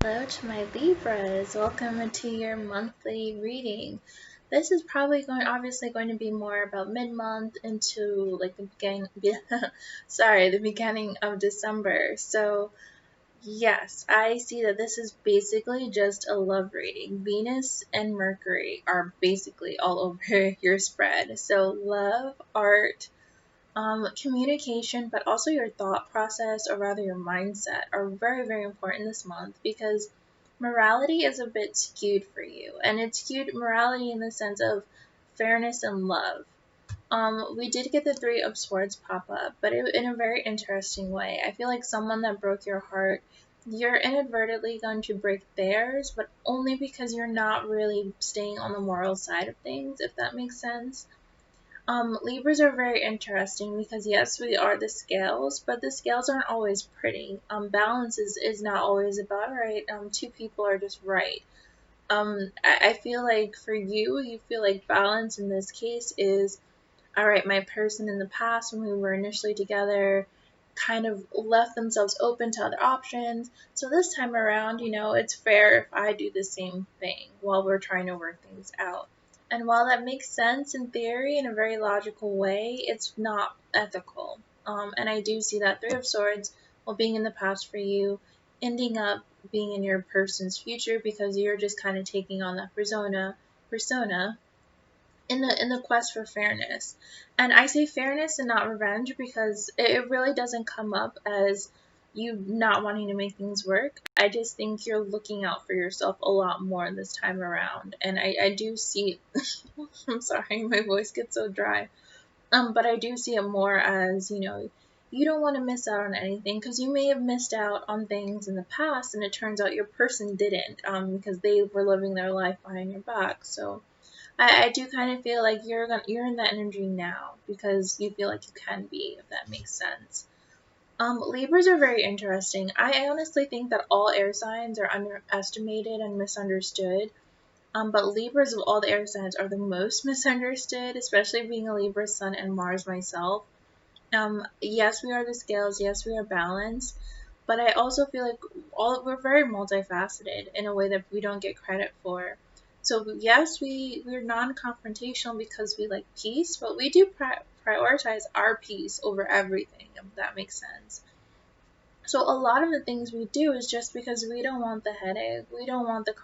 Hello to my Libras. Welcome to your monthly reading. This is probably obviously going to be more about mid-month into like the beginning, the beginning of December. So yes, I see that this is basically just a love reading. Venus and Mercury are basically all over your spread. So love, art, communication, but also your thought process, or rather your mindset, are very, very important this month because morality is a bit skewed for you. And it's skewed morality in the sense of fairness and love. We did get the Three of Swords pop up, but in a very interesting way. I feel like someone that broke your heart, you're inadvertently going to break theirs, but only because you're not really staying on the moral side of things, if that makes sense. Libras are very interesting because yes, we are the scales, but the scales aren't always pretty. Balance is not always about right. Two people are just right. I feel like for you, you feel like balance in this case is all right. My person in the past, when we were initially together, kind of left themselves open to other options. So this time around, it's fair if I do the same thing while we're trying to work things out. And while that makes sense in theory in a very logical way, it's not ethical. And I do see that Three of Swords, while being in the past for you, ending up being in your person's future because you're just kind of taking on that persona in the quest for fairness. And I say fairness and not revenge because it really doesn't come up as you not wanting to make things work. I just think you're looking out for yourself a lot more this time around. And I do see I'm sorry, my voice gets so dry. But I do see it more as, you don't want to miss out on anything because you may have missed out on things in the past and it turns out your person didn't, because they were living their life behind your back. So I do kind of feel like you're in that energy now because you feel like you can be, if that makes sense. Libras are very interesting. I honestly think that all air signs are underestimated and misunderstood. But Libras of all the air signs are the most misunderstood, especially being a Libra Sun and Mars myself. Yes, we are the scales. Yes, we are balanced. But I also feel like we're very multifaceted in a way that we don't get credit for. So yes, we're non-confrontational because we like peace, but we do prioritize our peace over everything, if that makes sense. So a lot of the things we do is just because we don't want the headache, we don't want the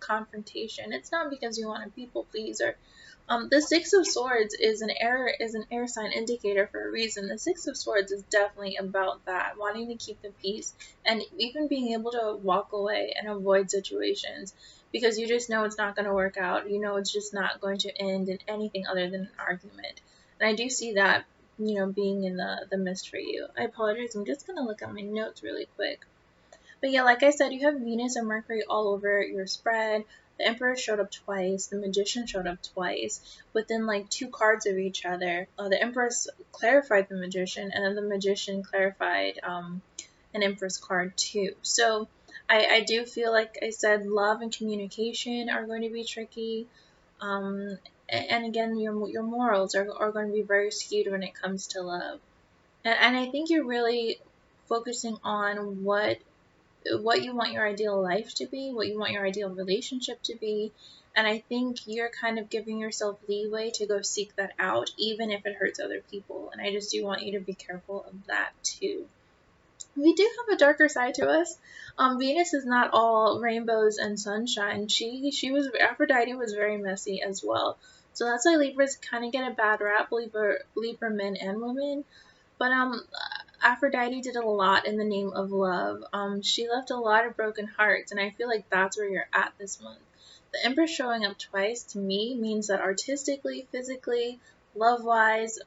confrontation. It's not because we want to people please or the Six of Swords is an air sign indicator for a reason. The Six of Swords is definitely about that, wanting to keep the peace and even being able to walk away and avoid situations because you just know it's not going to work out. You know it's just not going to end in anything other than an argument. And I do see that, being in the mist for you. I apologize. I'm just going to look at my notes really quick. But yeah, like I said, you have Venus and Mercury all over your spread. The Emperor showed up twice. The Magician showed up twice within like two cards of each other. The Empress clarified the Magician, and then the Magician clarified an Empress card too. So I do feel like I said love and communication are going to be tricky. And again, your morals are going to be very skewed when it comes to love. And I think you're really focusing on what you want your ideal life to be, what you want your ideal relationship to be. And I think you're kind of giving yourself leeway to go seek that out, even if it hurts other people. And I just do want you to be careful of that too. We do have a darker side to us. Venus is not all rainbows and sunshine. Aphrodite was very messy as well. So that's why Libras kind of get a bad rap, Libra men and women. But Aphrodite did a lot in the name of love. She left a lot of broken hearts, and I feel like that's where you're at this month. The Empress showing up twice to me means that artistically, physically, love-wise,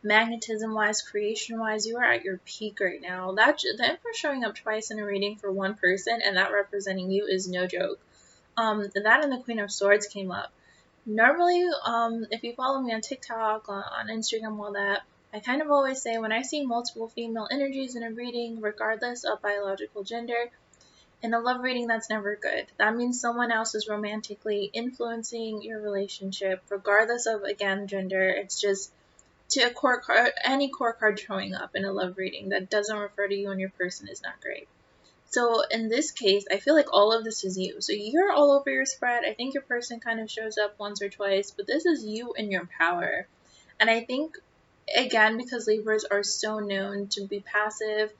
magnetism-wise, creation-wise, you are at your peak right now. The Empress showing up twice in a reading for one person, and that representing you is no joke. That and the Queen of Swords came up. Normally, if you follow me on TikTok, on Instagram, all that, I kind of always say when I see multiple female energies in a reading, regardless of biological gender, in a love reading, that's never good. That means someone else is romantically influencing your relationship, regardless of, again, gender. It's just to a core card, any core card showing up in a love reading that doesn't refer to you and your person is not great. So in this case, I feel like all of this is you. So you're all over your spread. I think your person kind of shows up once or twice, but this is you in your power. And I think, again, because Libras are so known to be passive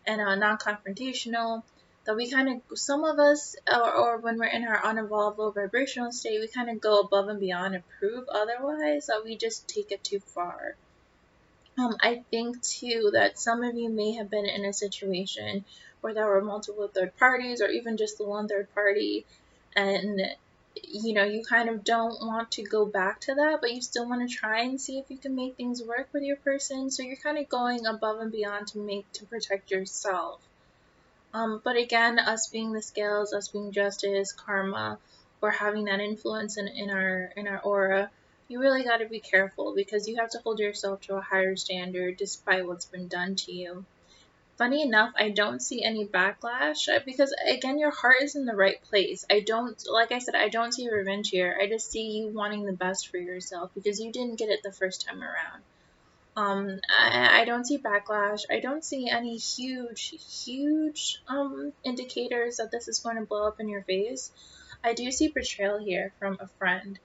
and non-confrontational, that we kind of, some of us, or when we're in our unevolved low vibrational state, we kind of go above and beyond and prove otherwise, that we just take it too far. I think too that some of you may have been in a situation where there were multiple third parties or even just the one third party, and you kind of don't want to go back to that, but you still want to try and see if you can make things work with your person. So you're kind of going above and beyond to protect yourself. But again, us being the scales, us being justice, karma, or having that influence in our aura, you really got to be careful because you have to hold yourself to a higher standard despite what's been done to you. Funny enough, I don't see any backlash because again, your heart is in the right place. Like I said, I don't see revenge here. I just see you wanting the best for yourself because you didn't get it the first time around. I don't see backlash. I don't see any huge indicators that this is going to blow up in your face. I do see betrayal here from a friend.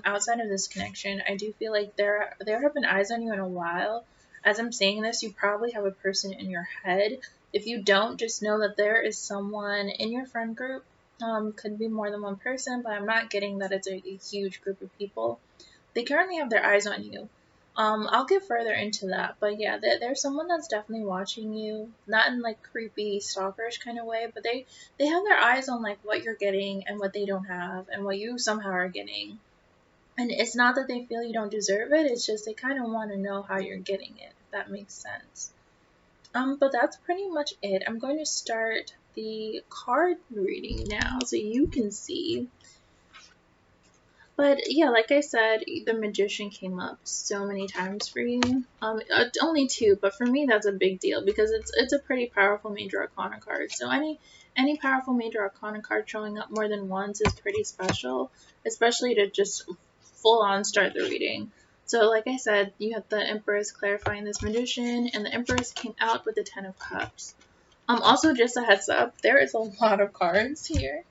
Outside of this connection, I do feel like there have been eyes on you in a while. As I'm saying this, you probably have a person in your head. If you don't, just know that there is someone in your friend group. Could be more than one person, but I'm not getting that it's a huge group of people. They currently have their eyes on you. I'll get further into that, but yeah, there's someone that's definitely watching you, not in like creepy stalkerish kind of way, but they have their eyes on like what you're getting and what they don't have and what you somehow are getting. And it's not that they feel you don't deserve it, it's just they kind of want to know how you're getting it, if that makes sense. But that's pretty much it. I'm going to start the card reading now so you can see. But yeah, like I said, the Magician came up so many times for you. Only two, but for me that's a big deal because it's a pretty powerful major arcana card. So any powerful major arcana card showing up more than once is pretty special, especially to just full on start the reading. So like I said, you have the Empress clarifying this Magician, and the Empress came out with the Ten of Cups. Also just a heads up, there is a lot of cards here.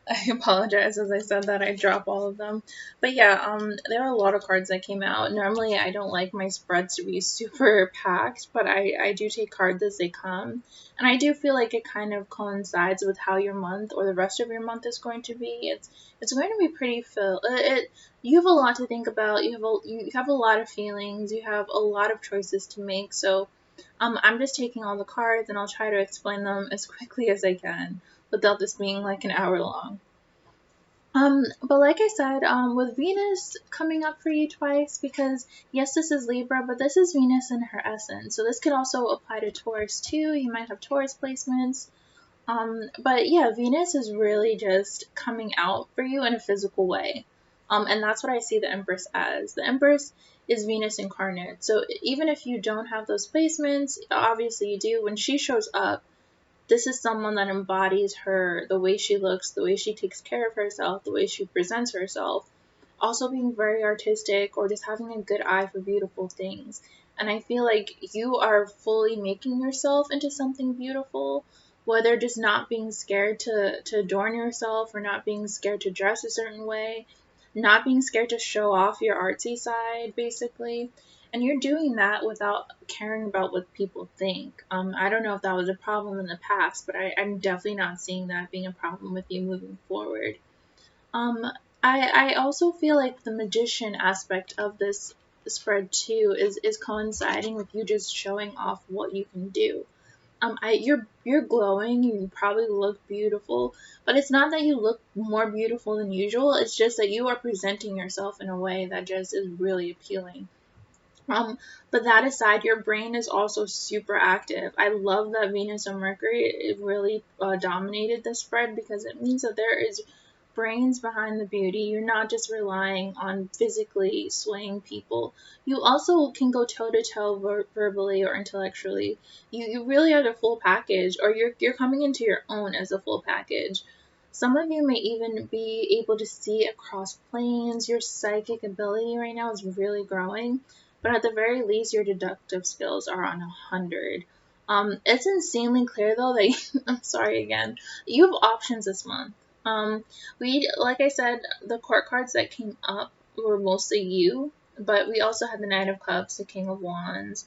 I apologize as I said that I drop all of them. But yeah, there are a lot of cards that came out. Normally I don't like my spreads to be super packed, but I do take cards as they come. And I do feel like it kind of coincides with how your month or the rest of your month is going to be. It's going to be pretty filled. You have a lot to think about. You have a lot of feelings. You have a lot of choices to make. So I'm just taking all the cards and I'll try to explain them as quickly as I can without this being like an hour long. But like I said, with Venus coming up for you twice, because yes, this is Libra, but this is Venus in her essence. So this could also apply to Taurus too. You might have Taurus placements. But yeah, Venus is really just coming out for you in a physical way. And that's what I see the Empress as. The Empress is Venus incarnate. So even if you don't have those placements, obviously you do. When she shows up, this is someone that embodies her, the way she looks, the way she takes care of herself, the way she presents herself. Also being very artistic or just having a good eye for beautiful things. And I feel like you are fully making yourself into something beautiful, whether just not being scared to adorn yourself or not being scared to dress a certain way, not being scared to show off your artsy side, basically. And you're doing that without caring about what people think. I don't know if that was a problem in the past, but I'm definitely not seeing that being a problem with you moving forward. Um, I also feel like the magician aspect of this spread too is coinciding with you just showing off what you can do. You're glowing. You probably look beautiful, but it's not that you look more beautiful than usual. It's just that you are presenting yourself in a way that just is really appealing. But that aside, your brain is also super active. I love that Venus and Mercury, it really dominated the spread because it means that there is brains behind the beauty. You're not just relying on physically swaying people. You also can go toe to toe verbally or intellectually. You really are the full package, or you're coming into your own as a full package. Some of you may even be able to see across planes. Your psychic ability right now is really growing. But at the very least, your deductive skills are on 100. It's insanely clear though that I'm sorry again. You have options this month. Like I said, the court cards that came up were mostly you, but we also had the Knight of Cups, the King of Wands.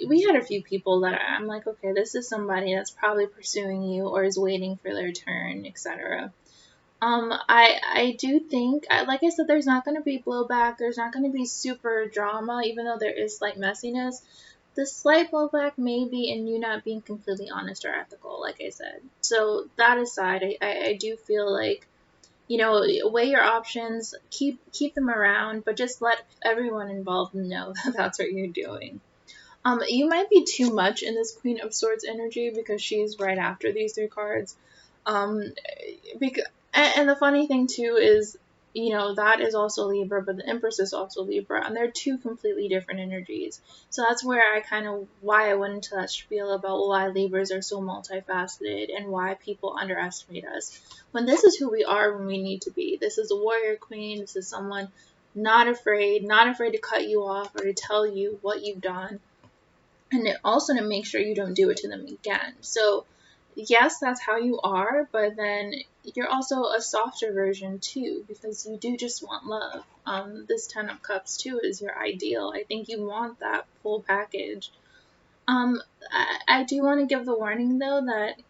We had a few people that I'm like, okay, this is somebody that's probably pursuing you or is waiting for their turn, etc. I do think, like I said, there's not going to be blowback. There's not going to be super drama, even though there is slight messiness. The slight blowback may be in you not being completely honest or ethical, like I said. So that aside, I do feel like, weigh your options, keep them around, but just let everyone involved know that that's what you're doing. You might be too much in this Queen of Swords energy because she's right after these three cards. Um, because and the funny thing too is, that is also Libra, but the Empress is also Libra, and they're two completely different energies. So that's where why I went into that spiel about why Libras are so multifaceted and why people underestimate us. When this is who we are when we need to be. This is a warrior queen. This is someone not afraid to cut you off or to tell you what you've done, and also to make sure you don't do it to them again. So yes, that's how you are, but then you're also a softer version too, because you do just want love. This Ten of Cups too is your ideal. I think you want that full package. I do want to give the warning though that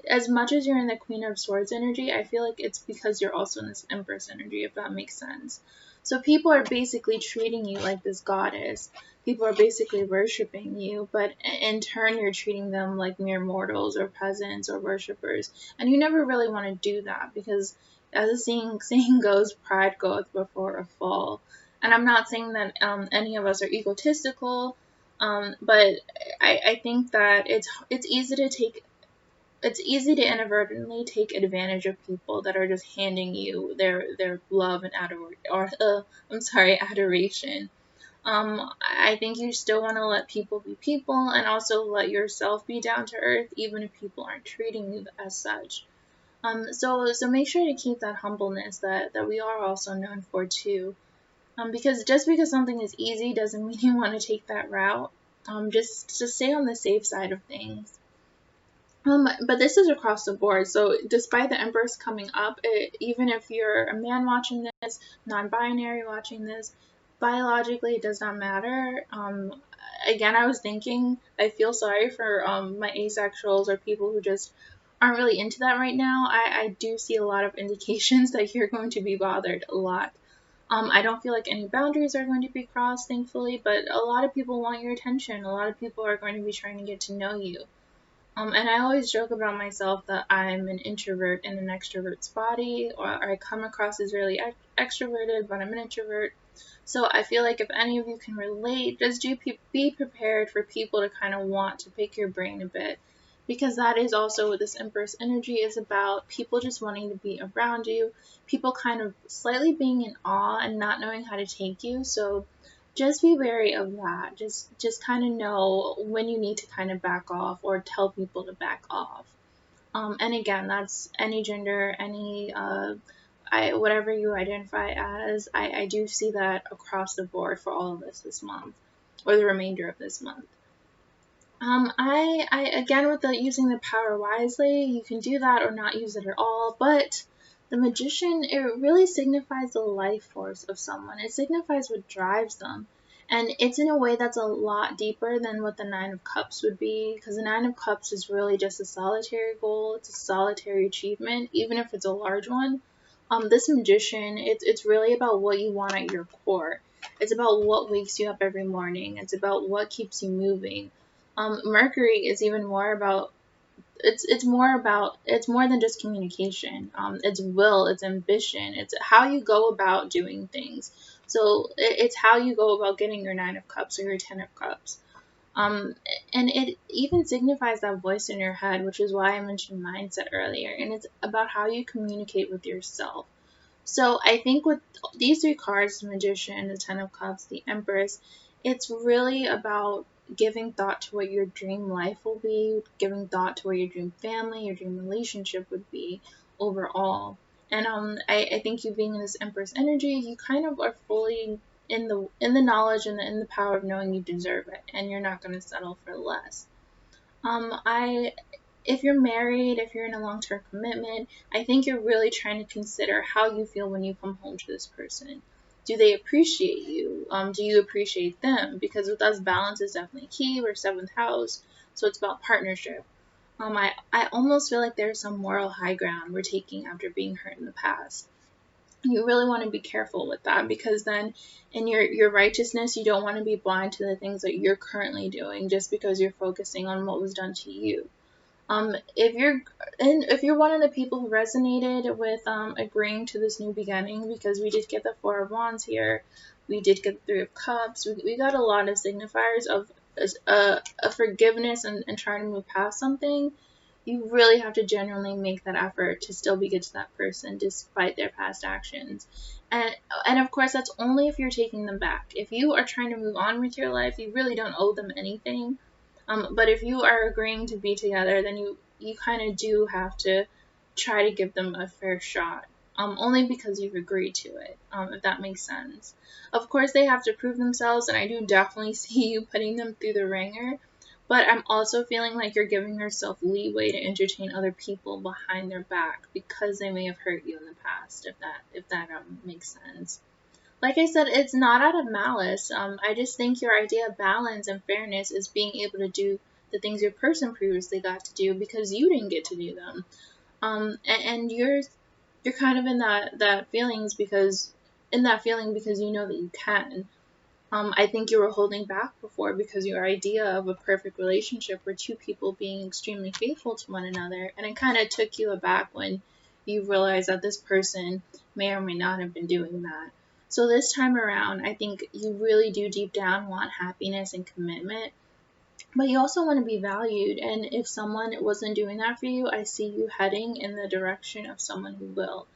as much as you're in the Queen of Swords energy, I feel like it's because you're also in this Empress energy, if that makes sense. So people are basically treating you like this goddess. People are basically worshiping you, but in turn you're treating them like mere mortals or peasants or worshippers. And you never really want to do that because, as the saying goes, pride goeth before a fall. And I'm not saying that any of us are egotistical, but I think that it's easy to inadvertently take advantage of people that are just handing you their love and adoration. I think you still want to let people be people and also let yourself be down to earth, even if people aren't treating you as such. So make sure to keep that humbleness that we are also known for too. Because just because something is easy doesn't mean you want to take that route. Just stay on the safe side of things. But this is across the board. So despite the Empress coming up, even if you're a man watching this, non-binary watching this, biologically it does not matter. Again, I was thinking, I feel sorry for my asexuals or people who just aren't really into that right now. I do see a lot of indications that you're going to be bothered a lot. I don't feel like any boundaries are going to be crossed, thankfully, but a lot of people want your attention. A lot of people are going to be trying to get to know you. And I always joke about myself that I'm an introvert in an extrovert's body, or I come across as really extroverted, but I'm an introvert. So I feel like if any of you can relate, just be prepared for people to kind of want to pick your brain a bit. Because that is also what this Empress energy is about. People just wanting to be around you. People kind of slightly being in awe and not knowing how to take you. So just be wary of that. Just kind of know when you need to kind of back off or tell people to back off. And again, that's any gender, any whatever you identify as. I do see that across the board for all of us this month, or the remainder of this month. I again with the using the power wisely, you can do that or not use it at all, but the Magician, it really signifies the life force of someone. It signifies what drives them. And it's in a way that's a lot deeper than what the Nine of Cups would be, because the Nine of Cups is really just a solitary goal. It's a solitary achievement, even if it's a large one. This Magician, it's really about what you want at your core. It's about what wakes you up every morning. It's about what keeps you moving. Mercury is even more about it's more than just communication. It's will, it's ambition, it's how you go about doing things. So it's how you go about getting your Nine of Cups or your Ten of Cups. Um, and it even signifies that voice in your head, which is why I mentioned mindset earlier. And it's about how you communicate with yourself. So I think with these three cards, the Magician, the Ten of Cups, the Empress, it's really about giving thought to what your dream life will be, giving thought to what your dream family, your dream relationship would be overall. And I think you being in this Empress energy, you kind of are fully in the knowledge and in the power of knowing you deserve it, and you're not going to settle for less. I if you're married, if you're in a long-term commitment, I think you're really trying to consider how you feel when you come home to this person. Do they appreciate you? Do you appreciate them? Because with us, balance is definitely key. We're seventh house, so it's about partnership. I almost feel like there's some moral high ground we're taking after being hurt in the past. You really want to be careful with that, because then in your righteousness, you don't want to be blind to the things that you're currently doing just because you're focusing on what was done to you. If you're one of the people who resonated with agreeing to this new beginning, because we did get the Four of Wands here, we did get the Three of Cups, we got a lot of signifiers of a forgiveness and trying to move past something. You really have to genuinely make that effort to still be good to that person despite their past actions. And and of course, that's only if you're taking them back. If you are trying to move on with your life, you really don't owe them anything. But if you are agreeing to be together, then you kind of do have to try to give them a fair shot. Only because you've agreed to it, if that makes sense. Of course, they have to prove themselves, and I do definitely see you putting them through the ringer. But I'm also feeling like you're giving yourself leeway to entertain other people behind their back because they may have hurt you in the past, if that makes sense. Like I said, it's not out of malice. I just think your idea of balance and fairness is being able to do the things your person previously got to do because you didn't get to do them. And you're kind of in that feelings because in that feeling because you know that you can. I think you were holding back before because your idea of a perfect relationship were two people being extremely faithful to one another, and it kind of took you aback when you realized that this person may or may not have been doing that. So this time around, I think you really do deep down want happiness and commitment, but you also want to be valued. And if someone wasn't doing that for you, I see you heading in the direction of someone who will.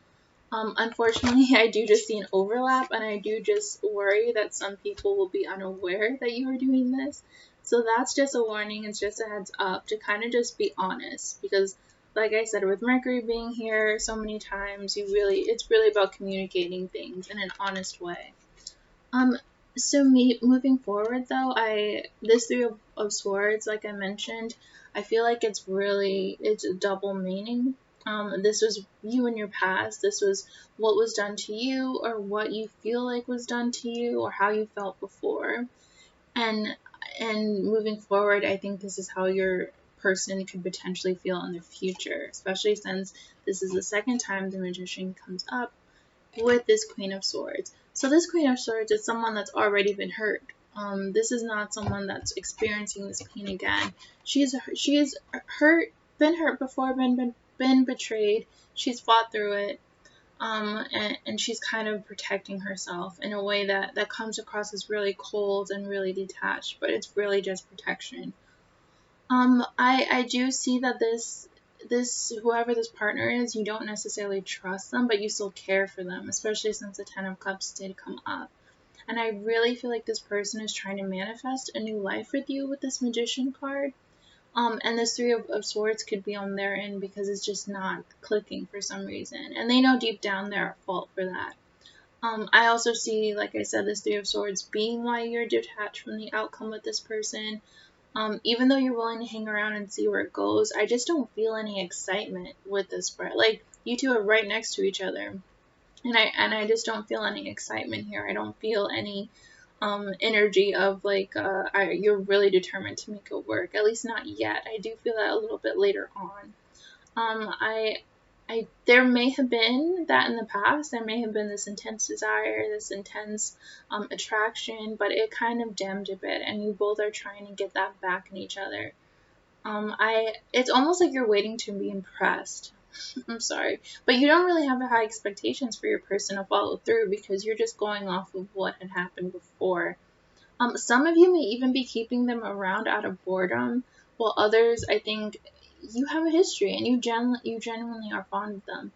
Unfortunately, I do just see an overlap, and I do just worry that some people will be unaware that you are doing this. So that's just a warning. It's just a heads up to kind of just be honest, because, like I said, with Mercury being here so many times, it's really about communicating things in an honest way. Um, so moving forward though, this Three of Swords, like I mentioned, I feel like it's a double meaning. This was you in your past. This was what was done to you, or what you feel like was done to you, or how you felt before. And and moving forward, I think this is how your person could potentially feel in the future, especially since this is the second time the Magician comes up with this Queen of Swords. So this Queen of Swords is someone that's already been hurt. This is not someone that's experiencing this pain again. She is hurt, been hurt before, been betrayed. She's fought through it, and she's kind of protecting herself in a way that comes across as really cold and really detached, but it's really just protection. I do see that this whoever this partner is, you don't necessarily trust them, but you still care for them, especially since the Ten of Cups did come up. And I really feel like this person is trying to manifest a new life with you with this Magician card. And this Three of Swords could be on their end because it's just not clicking for some reason, and they know deep down they're at fault for that. I also see, like I said, this Three of Swords being why you're detached from the outcome with this person. Even though you're willing to hang around and see where it goes, I just don't feel any excitement with this part. Like, you two are right next to each other, and I just don't feel any excitement here. I don't feel any energy of like you're really determined to make it work. At least not yet. I do feel that a little bit later on. I there may have been that in the past. There may have been this intense desire, this intense attraction, but it kind of dimmed a bit, and you both are trying to get that back in each other. It's almost like you're waiting to be impressed. I'm sorry, but you don't really have high expectations for your person to follow through because you're just going off of what had happened before. Some of you may even be keeping them around out of boredom, while others, I think, you have a history and you genuinely are fond of them.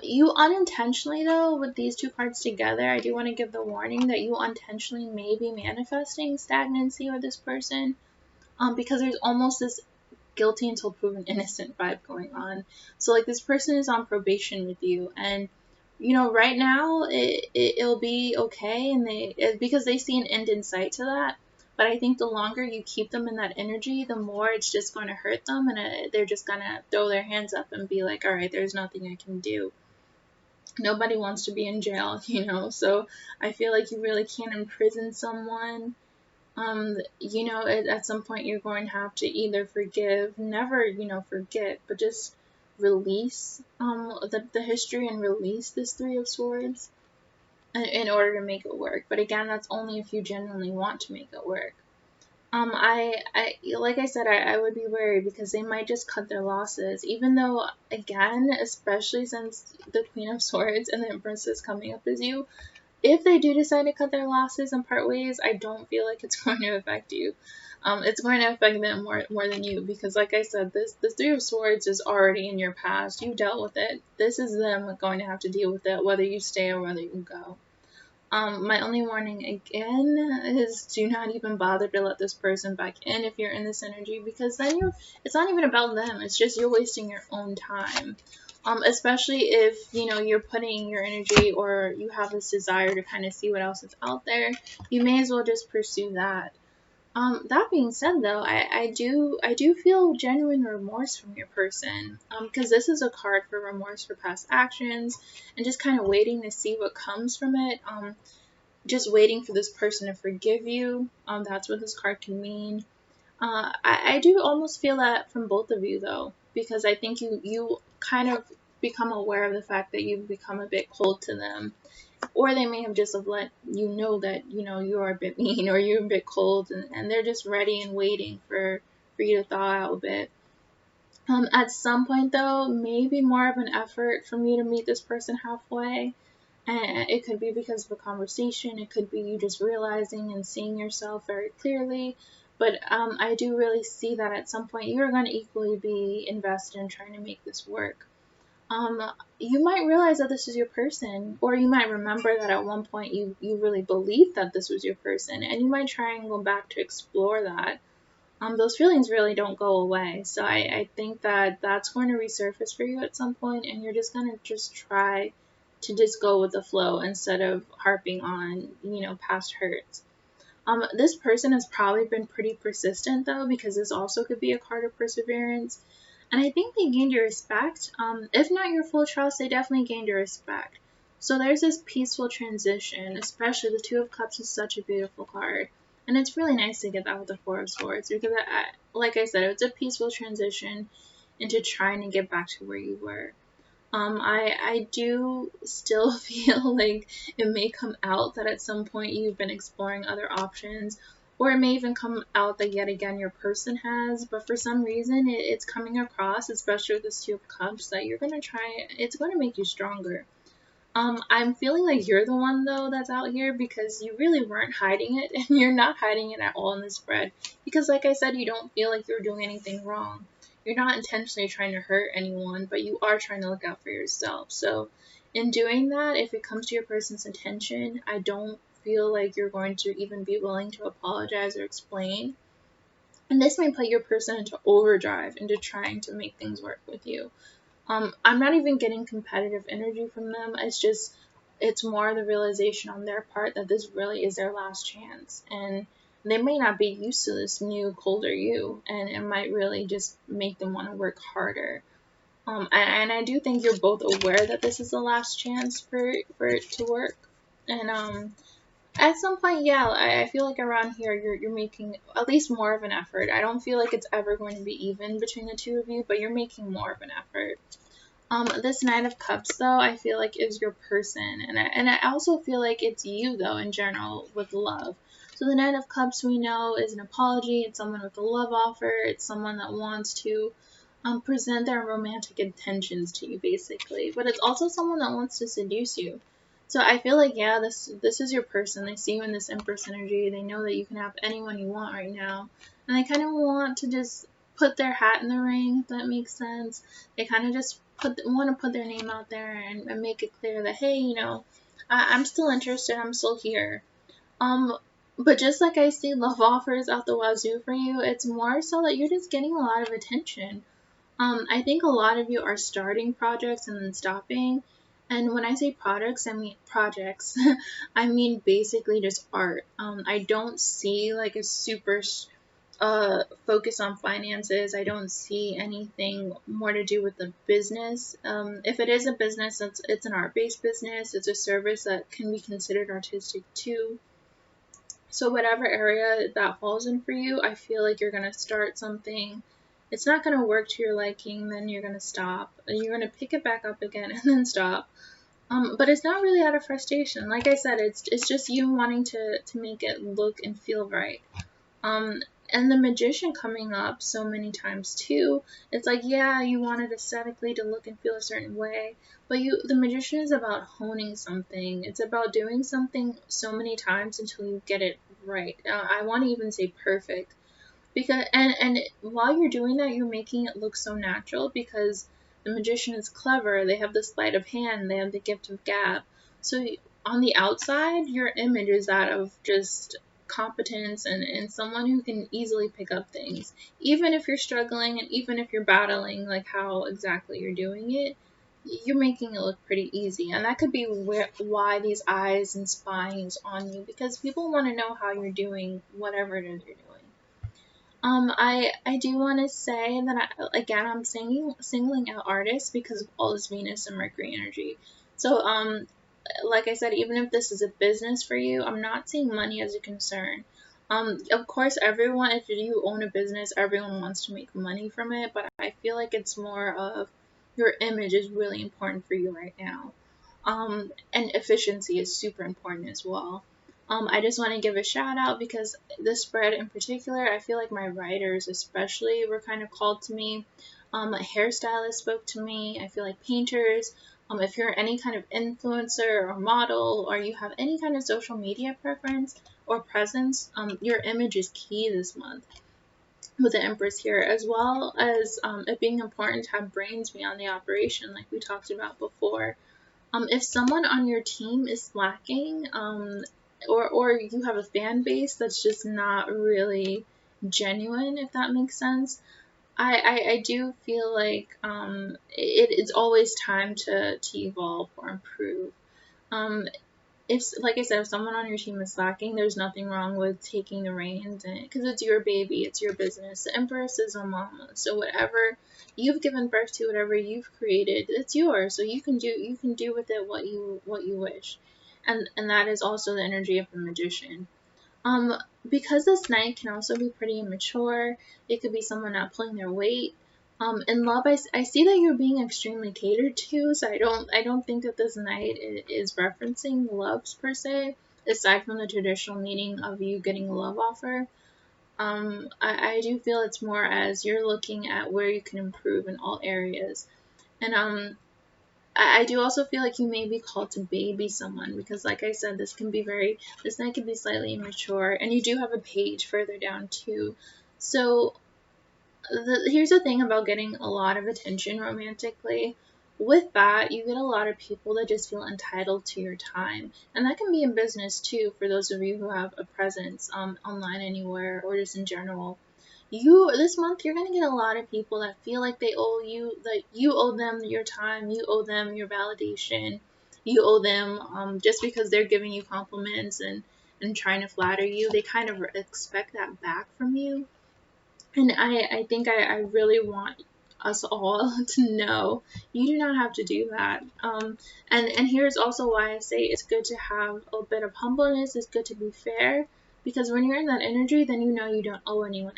You unintentionally, though, with these two cards together, I do want to give the warning that you unintentionally may be manifesting stagnancy with this person, because there's almost this guilty until proven innocent vibe going on. So, like, this person is on probation with you, and right now it'll be okay, and because they see an end in sight to that. But I think the longer you keep them in that energy, the more it's just going to hurt them, and they're just going to throw their hands up and be like, all right, there's nothing I can do. Nobody wants to be in jail, so I feel like you really can't imprison someone. At some point you're going to have to either forgive, never, forget, but just release the history and release this Three of Swords in order to make it work. But again, that's only if you genuinely want to make it work. I like I said, I would be wary because they might just cut their losses, even though, again, especially since the Queen of Swords and the Empress is coming up as you, if they do decide to cut their losses and part ways, I don't feel like it's going to affect you. It's going to affect them more than you, because like I said, this Three of Swords is already in your past. You dealt with it. This is them going to have to deal with it, whether you stay or whether you go. My only warning again is do not even bother to let this person back in if you're in this energy, because then it's not even about them. It's just you're wasting your own time. Especially if, you're putting your energy, or you have this desire to kind of see what else is out there, you may as well just pursue that. That being said, though, I do feel genuine remorse from your person, because this is a card for remorse for past actions, and just kind of waiting to see what comes from it. Just waiting for this person to forgive you. That's what this card can mean. I do almost feel that from both of you, though, because I think you kind of become aware of the fact that you've become a bit cold to them, or they may have just have let you know that you are a bit mean, or you're a bit cold, and they're just ready and waiting for you to thaw out a bit. At some point, though, maybe more of an effort from you to meet this person halfway. And it could be because of a conversation. It could be you just realizing and seeing yourself very clearly. But I do really see that at some point you're going to equally be invested in trying to make this work. You might realize that this is your person, or you might remember that at one point you really believed that this was your person, and you might try and go back to explore that. Those feelings really don't go away. So I think that that's going to resurface for you at some point, and you're just going to just try to just go with the flow instead of harping on, past hurts. This person has probably been pretty persistent, though, because this also could be a card of perseverance. And I think they gained your respect. If not your full trust, they definitely gained your respect. So there's this peaceful transition, especially the Two of Cups is such a beautiful card. And it's really nice to get that with the Four of Swords, because, like I said, it's a peaceful transition into trying to get back to where you were. I do still feel like it may come out that at some point you've been exploring other options, or it may even come out that yet again your person has, but for some reason it's coming across, especially with this Two of Cups, that you're going to try, it's going to make you stronger. I'm feeling like you're the one, though, that's out here, because you really weren't hiding it, and you're not hiding it at all in this spread, because like I said, you don't feel like you're doing anything wrong. You're not intentionally trying to hurt anyone, but you are trying to look out for yourself. So in doing that, if it comes to your person's intention, I don't feel like you're going to even be willing to apologize or explain. And this may put your person into overdrive into trying to make things work with you. I'm not even getting competitive energy from them. It's more the realization on their part that this really is their last chance. And they may not be used to this new, colder you. And it might really just make them want to work harder. And I do think you're both aware that this is the last chance for it to work. And at some point, yeah, I feel like around here you're making at least more of an effort. I don't feel like it's ever going to be even between the two of you, but you're making more of an effort. This Knight of Cups, though, I feel like is your person, and I also feel like it's you, though, in general, with love. So the Knight of Cups, we know, is an apology. It's someone with a love offer. It's someone that wants to present their romantic intentions to you, basically. But it's also someone that wants to seduce you. So I feel like, yeah, this is your person. They see you in this Empress energy. They know that you can have anyone you want right now, and they kind of want to just put their hat in the ring, if that makes sense. They kind of just want to put their name out there and make it clear that, hey, I'm still interested, I'm still here. But just like I see love offers out the wazoo for you, it's more so that you're just getting a lot of attention. I think a lot of you are starting projects and then stopping, And when I say products, I mean projects. I mean basically just art. I don't see like a super focus on finances. I don't see anything more to do with the business. If it is a business, it's an art-based business. It's a service that can be considered artistic too. So whatever area that falls in for you, I feel like you're gonna start something. It's not gonna work to your liking, then you're gonna stop. You're gonna pick it back up again and then stop. But it's not really out of frustration. Like I said, it's just you wanting to make it look and feel right. Um, and the magician coming up so many times too. It's like, yeah, you want it aesthetically to look and feel a certain way, but the magician is about honing something. It's about doing something so many times until you get it right. I want to even say perfect, because and while you're doing that, you're making it look so natural because the magician is clever. They have the sleight of hand. They have the gift of gab. So on the outside, your image is that of just competence and someone who can easily pick up things, even if you're struggling and even if you're battling like how exactly you're doing it. You're making it look pretty easy, and that could be why these eyes and spying is on you, because people want to know how you're doing whatever it is you're doing. I do want to say that again, I'm singling out artists because of all this Venus and Mercury energy. So, like I said, even if this is a business for you, I'm not seeing money as a concern. Of course, everyone, if you own a business, everyone wants to make money from it, but I feel like it's more of your image is really important for you right now. And efficiency is super important as well. I just want to give a shout out because this spread in particular, I feel like my writers especially were kind of called to me. A hairstylist spoke to me. I feel like painters. If you're any kind of influencer or model, or you have any kind of social media preference or presence, your image is key this month with the Empress here, as well as it being important to have brains beyond the operation, like we talked about before. If someone on your team is lacking, or you have a fan base that's just not really genuine, if that makes sense, I do feel like it's always time to evolve or improve. Um, if, like I said, if someone on your team is lacking, there's nothing wrong with taking the reins, and because it's your baby, it's your business. The Empress is a mama, so whatever you've given birth to, whatever you've created, it's yours. So you can do with it what you wish, and that is also the energy of the magician. Um, because this night can also be pretty immature, it could be someone not pulling their weight. In love, I see that you're being extremely catered to, so I don't think that this night is referencing loves per se, aside from the traditional meaning of you getting a love offer. I do feel it's more as you're looking at where you can improve in all areas. And I do also feel like you may be called to baby someone because, like I said, this night can be slightly immature, and you do have a page further down too. So here's the thing about getting a lot of attention romantically. With that, you get a lot of people that just feel entitled to your time, and that can be in business too. For those of you who have a presence online anywhere or just in general, you this month you're gonna get a lot of people that feel like they owe you, that you owe them your time, you owe them your validation, you owe them just because they're giving you compliments and trying to flatter you, they kind of expect that back from you. And I think I really want us all to know you do not have to do that. And here's also why I say it's good to have a bit of humbleness. It's good to be fair, because when you're in that energy, then you know you don't owe anyone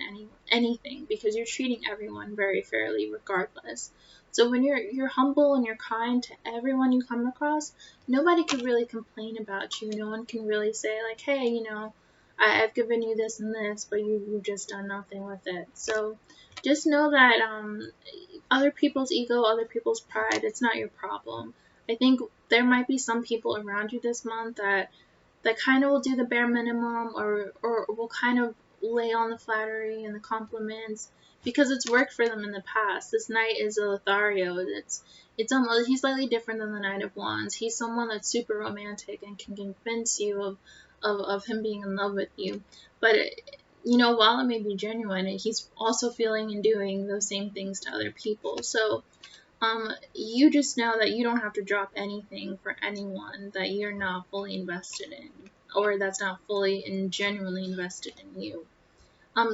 anything because you're treating everyone very fairly regardless. So when you're humble and you're kind to everyone you come across, nobody can really complain about you. No one can really say like, hey, I've given you this and this, but you've just done nothing with it. So just know that other people's ego, other people's pride, it's not your problem. I think there might be some people around you this month that kind of will do the bare minimum, or will kind of lay on the flattery and the compliments because it's worked for them in the past. This knight is a Lothario. He's slightly different than the Knight of Wands. He's someone that's super romantic and can convince you of him being in love with you. But while it may be genuine, he's also feeling and doing those same things to other people. So You just know that you don't have to drop anything for anyone that you're not fully invested in, or that's not fully and genuinely invested in you.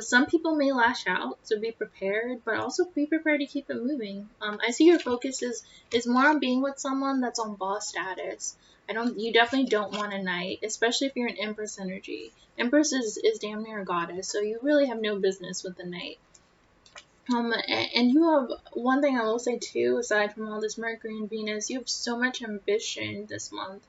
Some people may lash out, so be prepared, but also be prepared to keep it moving. I see your focus is more on being with someone that's on boss status. You definitely don't want a knight, especially if you're an Empress energy. Empress is damn near a goddess, so you really have no business with the knight. And you have one thing I will say too, aside from all this Mercury and Venus, you have so much ambition this month.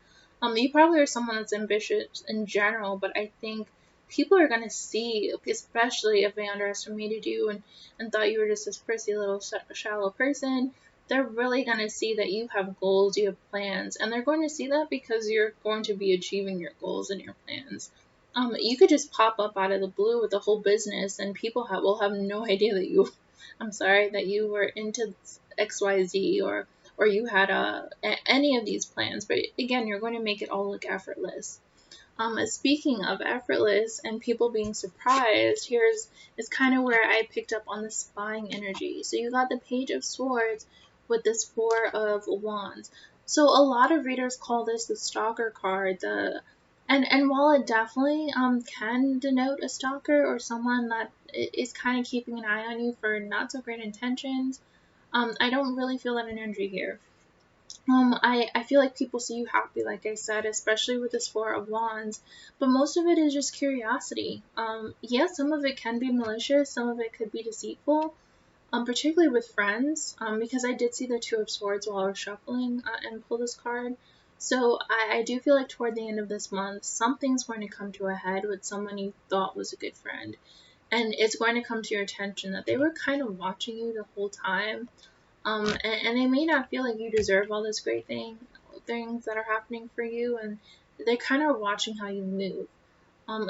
You probably are someone that's ambitious in general, but I think people are gonna see, especially if they underestimated you and thought you were just this prissy little shallow person. They're really gonna see that you have goals, you have plans, and they're going to see that because you're going to be achieving your goals and your plans. You could just pop up out of the blue with a whole business, and people will have no idea that that you were into XYZ or you had any of these plans. But again, you're going to make it all look effortless. Speaking of effortless and people being surprised, here's is kind of where I picked up on the spying energy. So you got the Page of Swords with this Four of Wands. So a lot of readers call this the stalker card. And while it definitely can denote a stalker or someone that is kind of keeping an eye on you for not so great intentions, I don't really feel that energy here. I feel like people see you happy, like I said, especially with this Four of Wands, but most of it is just curiosity. Yeah, some of it can be malicious, some of it could be deceitful, particularly with friends, because I did see the Two of Swords while I was shuffling and pull this card. So I do feel like toward the end of this month, something's going to come to a head with someone you thought was a good friend. And it's going to come to your attention that they were kind of watching you the whole time. And they may not feel like you deserve all this great things that are happening for you, and they kind of watching how you move.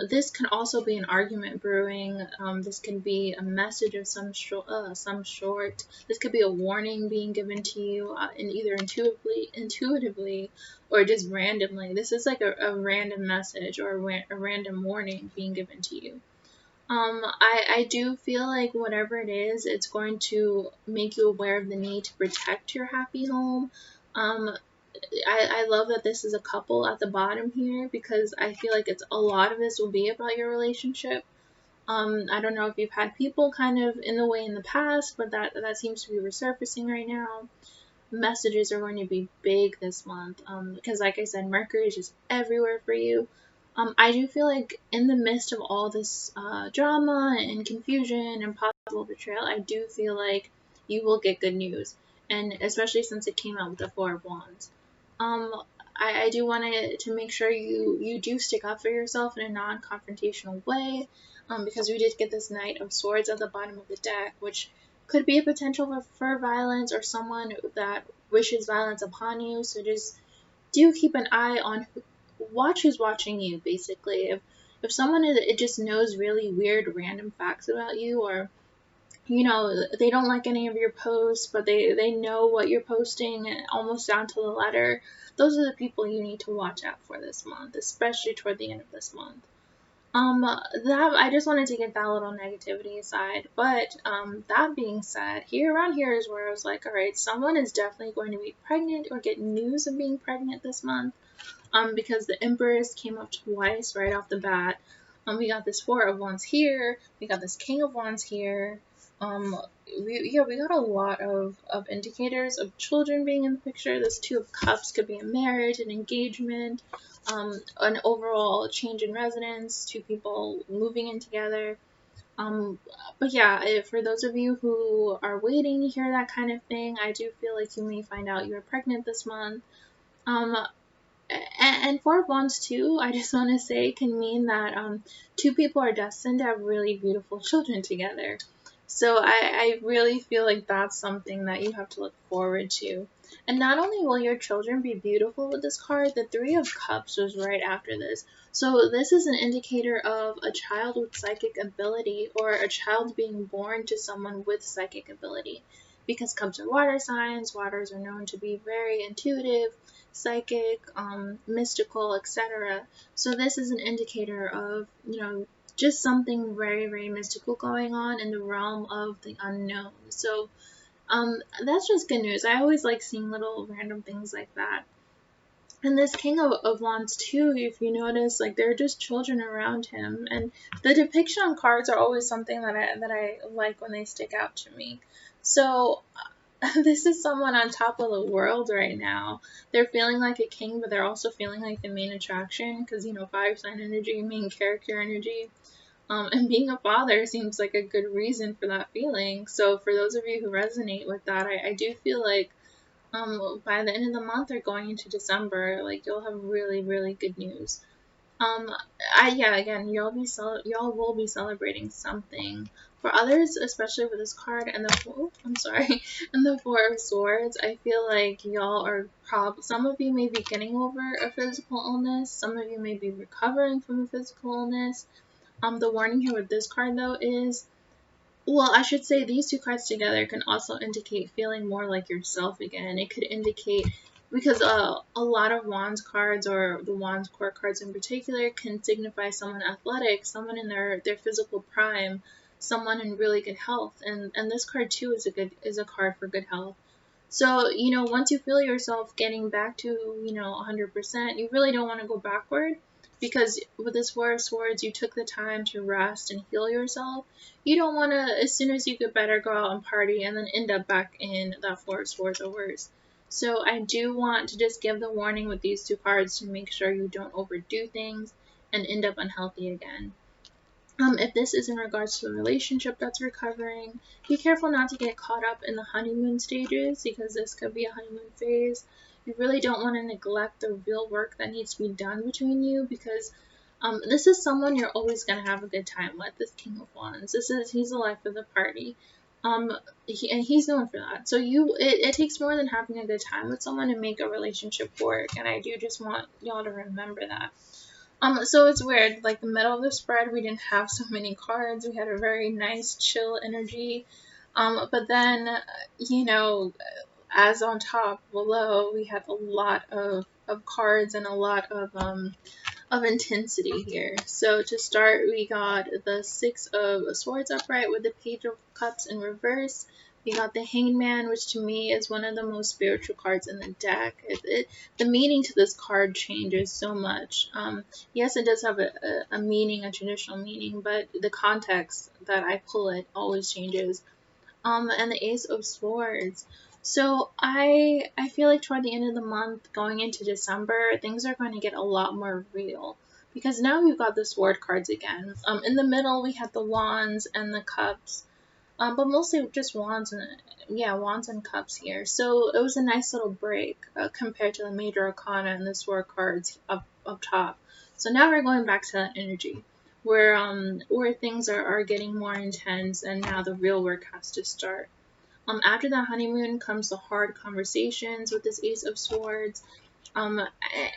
This can also be an argument brewing. This can be a message of some sort. This could be a warning being given to you, in either intuitively, or just randomly. This is like a random message or a random warning being given to you. I do feel like whatever it is, it's going to make you aware of the need to protect your happy home. Um, I love that this is a couple at the bottom here because I feel like a lot of this will be about your relationship. I don't know if you've had people kind of in the way in the past, but that seems to be resurfacing right now. Messages are going to be big this month, because like I said, Mercury is just everywhere for you. I do feel like in the midst of all this drama and confusion and possible betrayal, I do feel like you will get good news, and especially since it came out with the Four of Wands. Um, I do want to make sure you do stick up for yourself in a non-confrontational way, because we did get this Knight of Swords at the bottom of the deck, which could be a potential for violence or someone that wishes violence upon you. So just do keep an eye on watch who's watching you. Basically, if someone it just knows really weird random facts about you, or they don't like any of your posts, but they know what you're posting almost down to the letter. Those are the people you need to watch out for this month, especially toward the end of this month. That I just wanted to get that little negativity aside. But that being said, around here is where I was like, all right, someone is definitely going to be pregnant or get news of being pregnant this month. Because the Empress came up twice right off the bat. We got this Four of Wands here. We got this King of Wands here. We got a lot of indicators of children being in the picture. This Two of Cups could be a marriage, an engagement, an overall change in residence, two people moving in together. But yeah, for those of you who are waiting to hear that kind of thing, I do feel like you may find out you're pregnant this month. And Four of Wands too, I just want to say, can mean that two people are destined to have really beautiful children together. So I really feel like that's something that you have to look forward to. And not only will your children be beautiful with this card, the Three of Cups was right after this. So this is an indicator of a child with psychic ability, or a child being born to someone with psychic ability. Because Cups are water signs, waters are known to be very intuitive, psychic, mystical, etc. So this is an indicator of, just something very, very mystical going on in the realm of the unknown. So That's just good news. I always like seeing little random things like that. And this King of Wands too, if you notice, like there are just children around him, and the depiction on cards are always something that I like when they stick out to me. So this is someone on top of the world right now. They're feeling like a king, but they're also feeling like the main attraction because, fire sign energy, main character energy. And being a father seems like a good reason for that feeling. So for those of you who resonate with that, I do feel like by the end of the month or going into December, like you'll have really, really good news. Again, y'all will be celebrating something. For others, especially with this card and and the Four of Swords, I feel like y'all are some of you may be getting over a physical illness, some of you may be recovering from a physical illness. The warning here with this card though is, well, I should say these two cards together can also indicate feeling more like yourself again. It could indicate, because a lot of Wands cards, or the Wands core cards in particular, can signify someone athletic, someone in their physical prime, someone in really good health. And this card too is a card for good health. So, once you feel yourself getting back to, 100%, you really don't want to go backward, because with this Four of Swords, you took the time to rest and heal yourself. You don't want to, as soon as you get better, go out and party and then end up back in that Four of Swords or worse. So I do want to just give the warning with these two cards to make sure you don't overdo things and end up unhealthy again. If this is in regards to a relationship that's recovering, be careful not to get caught up in the honeymoon stages, because this could be a honeymoon phase. You really don't want to neglect the real work that needs to be done between you, because this is someone you're always going to have a good time with, this King of Wands. He's the life of the party. And he's known for that. So it takes more than having a good time with someone to make a relationship work, and I do just want y'all to remember that. So it's weird, like the middle of the spread, we didn't have so many cards. We had a very nice, chill energy. But then, as on top, below, we had a lot of cards and a lot of intensity here. So to start, we got the Six of Swords upright with the Page of Cups in reverse. We got the Hangman, which to me is one of the most spiritual cards in the deck. The meaning to this card changes so much. Yes, it does have a meaning, a traditional meaning, but the context that I pull it always changes. And the Ace of Swords. So I feel like toward the end of the month, going into December, things are going to get a lot more real, because now we've got the sword cards again. In the middle we had the wands and the cups, but mostly just wands and cups here. So it was a nice little break compared to the major arcana and the sword cards up top. So now we're going back to that energy where things are getting more intense, and now the real work has to start. After the honeymoon comes the hard conversations with this Ace of Swords, and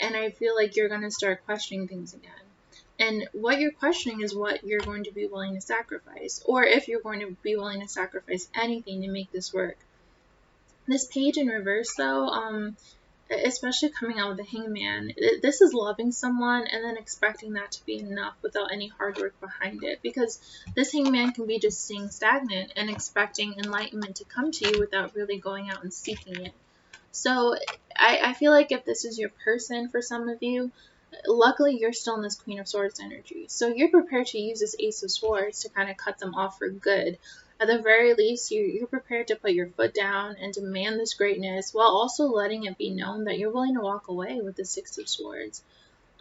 I feel like you're going to start questioning things again. And what you're questioning is what you're going to be willing to sacrifice, or if you're going to be willing to sacrifice anything to make this work. This page in reverse, though, especially coming out with the Hangman, this is loving someone and then expecting that to be enough without any hard work behind it, because this Hangman can be just staying stagnant and expecting enlightenment to come to you without really going out and seeking it. So I feel like if this is your person for some of you, luckily you're still in this Queen of Swords energy, so you're prepared to use this Ace of Swords to kind of cut them off for good. At the very least, you're prepared to put your foot down and demand this greatness, while also letting it be known that you're willing to walk away with the Six of Swords.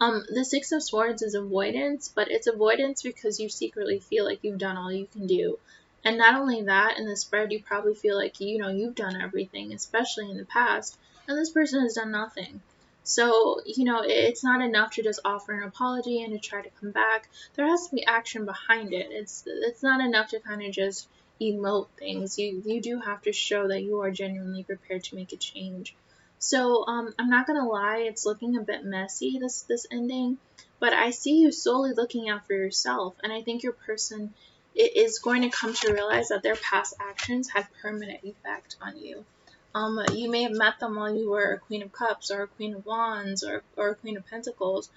The Six of Swords is avoidance, but it's avoidance because you secretly feel like you've done all you can do. And not only that, in the spread, you probably feel like, you've done everything, especially in the past, and this person has done nothing. So, it's not enough to just offer an apology and to try to come back. There has to be action behind it. It's not enough to kind of just emote things. You do have to show that you are genuinely prepared to make a change. So I'm not gonna lie, it's looking a bit messy, this ending, but I see you solely looking out for yourself, and I think your person is going to come to realize that their past actions had permanent effect on you. You may have met them while you were a Queen of Cups or a Queen of Wands or a Queen of Pentacles,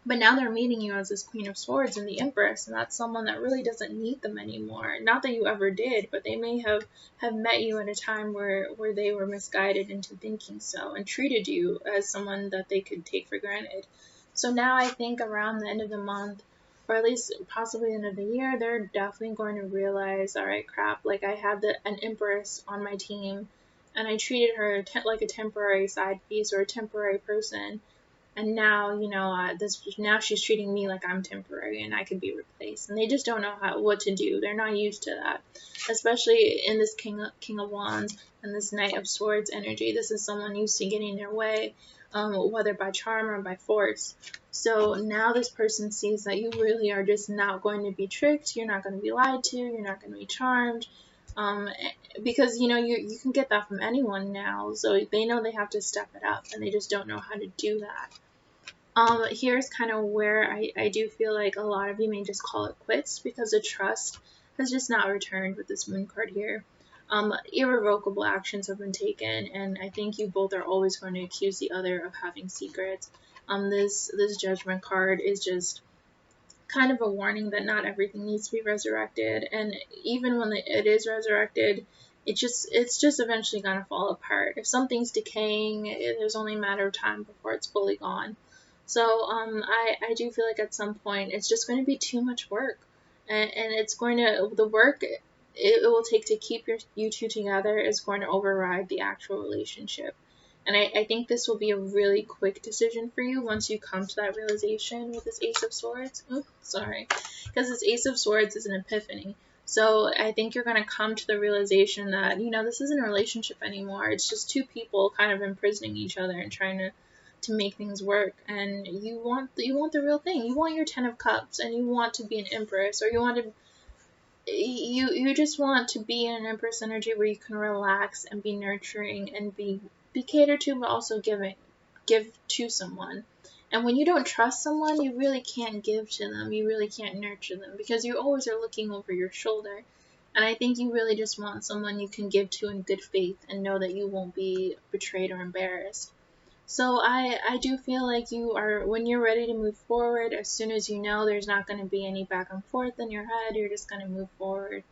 But now they're meeting you as this Queen of Swords and the Empress, and that's someone that really doesn't need them anymore. Not that you ever did, but they may have met you at a time where they were misguided into thinking so and treated you as someone that they could take for granted. So now I think around the end of the month, or at least possibly the end of the year, they're definitely going to realize, all right, crap, like I had an Empress on my team, and I treated her like a temporary side piece or a temporary person, and now now she's treating me like I'm temporary and I could be replaced, and they just don't know what to do. They're not used to that, especially in this king of wands and this knight of swords energy. This is someone used to getting their way, whether by charm or by force. So now this person sees that you really are just not going to be tricked, you're not going to be lied to, you're not going to be charmed, um, because you can get that from anyone now, so they know they have to step it up, and they just don't know how to do that. Here's kind of where I do feel like a lot of you may just call it quits, because the trust has just not returned with this moon card here. Irrevocable actions have been taken, and I think you both are always going to accuse the other of having secrets. This judgment card is just kind of a warning that not everything needs to be resurrected, and even when it is resurrected, it's just eventually gonna fall apart. If something's decaying, there's only a matter of time before it's fully gone. So I do feel like at some point it's just going to be too much work, and it's going to the work it will take to keep you two together is going to override the actual relationship. And I think this will be a really quick decision for you once you come to that realization with this Ace of Swords. Oops, sorry. Because this Ace of Swords is an epiphany. So I think you're going to come to the realization that, this isn't a relationship anymore. It's just two people kind of imprisoning each other and trying to make things work. And you want the real thing. You want your 10 of Cups, and you want to be an Empress, or you just want to be in an Empress energy where you can relax and be nurturing and be catered to, but also give to someone. And when you don't trust someone, you really can't give to them. You really can't nurture them, because you always are looking over your shoulder. And I think you really just want someone you can give to in good faith and know that you won't be betrayed or embarrassed. So I do feel like when you're ready to move forward, as soon as you know there's not going to be any back and forth in your head, you're just going to move forward.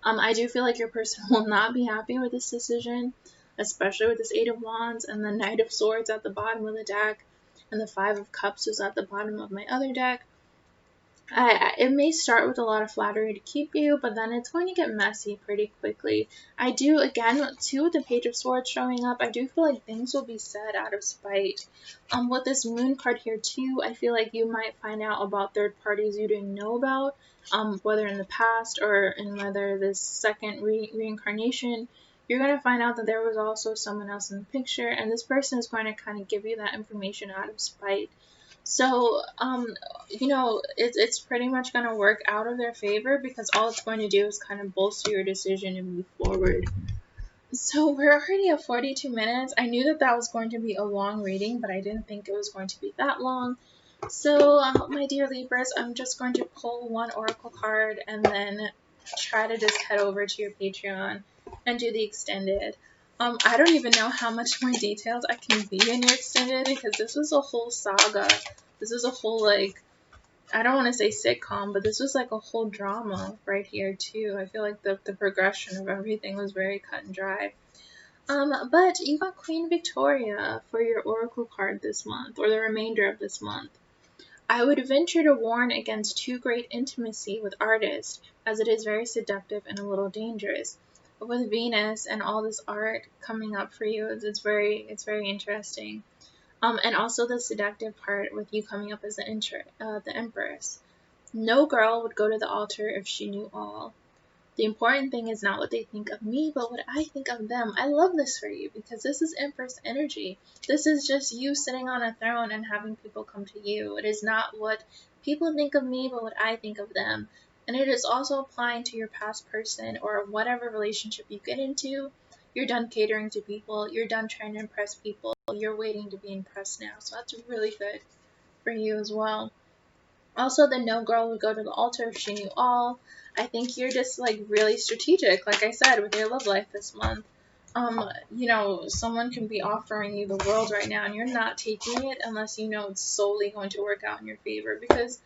I do feel like your person will not be happy with this decision, especially with this Eight of Wands and the Knight of Swords at the bottom of the deck, and the Five of Cups is at the bottom of my other deck. It may start with a lot of flattery to keep you, but then it's going to get messy pretty quickly. I do, again, too, with the Page of Swords showing up, I do feel like things will be said out of spite. With this Moon card here, too, I feel like you might find out about third parties you didn't know about, whether in the past or in whether this second reincarnation. You're going to find out that there was also someone else in the picture, and this person is going to kind of give you that information out of spite. So, it's pretty much going to work out of their favor, because all it's going to do is kind of bolster your decision and move forward. So we're already at 42 minutes. I knew that was going to be a long reading, but I didn't think it was going to be that long. So, my dear Libras, I'm just going to pull one oracle card and then try to just head over to your Patreon and do the extended. I don't even know how much more detailed I can be in your extended, because this was a whole saga. This is a whole, I don't want to say sitcom, but this was like a whole drama right here too. I feel like the progression of everything was very cut and dry. But you got Queen Victoria for your oracle card this month, or the remainder of this month. I would venture to warn against too great intimacy with artists, as it is very seductive and a little dangerous. But with Venus and all this art coming up for you, it's very interesting. And also the seductive part with you coming up as the Empress. No girl would go to the altar if she knew all. The important thing is not what they think of me, but what I think of them. I love this for you, because this is Empress energy. This is just you sitting on a throne and having people come to you. It is not what people think of me, but what I think of them. And it is also applying to your past person or whatever relationship you get into. You're done catering to people. You're done trying to impress people. You're waiting to be impressed now. So that's really good for you as well. Also, the no girl would go to the altar if she knew all. I think you're just really strategic, like I said, with your love life this month. You know, someone can be offering you the world right now and you're not taking it unless you know it's solely going to work out in your favor. Because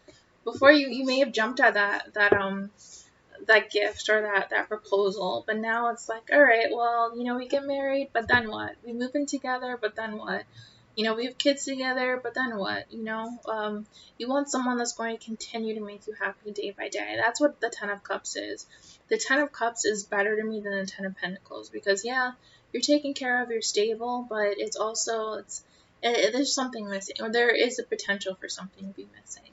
before you may have jumped at that gift or that proposal, but now it's like, all right, well, you know, we get married, but then what? We move in together, but then what? You know, we have kids together, but then what? You know, you want someone that's going to continue to make you happy day by day. That's what the Ten of Cups is. The Ten of Cups is better to me than the Ten of Pentacles because, yeah, you're taken care of, you're stable, but it's also, there's something missing, or there is a potential for something to be missing.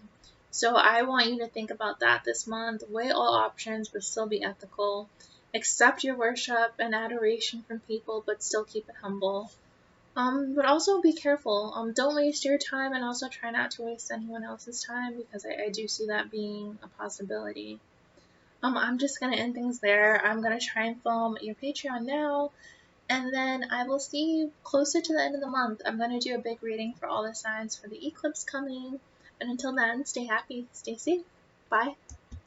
So I want you to think about that this month. Weigh all options, but still be ethical. Accept your worship and adoration from people, but still keep it humble. But also be careful. Don't waste your time, and also try not to waste anyone else's time because I do see that being a possibility. I'm just gonna end things there. I'm gonna try and film your Patreon now, and then I will see you closer to the end of the month. I'm gonna do a big reading for all the signs for the eclipse coming. And until then, stay happy, stay safe. Bye.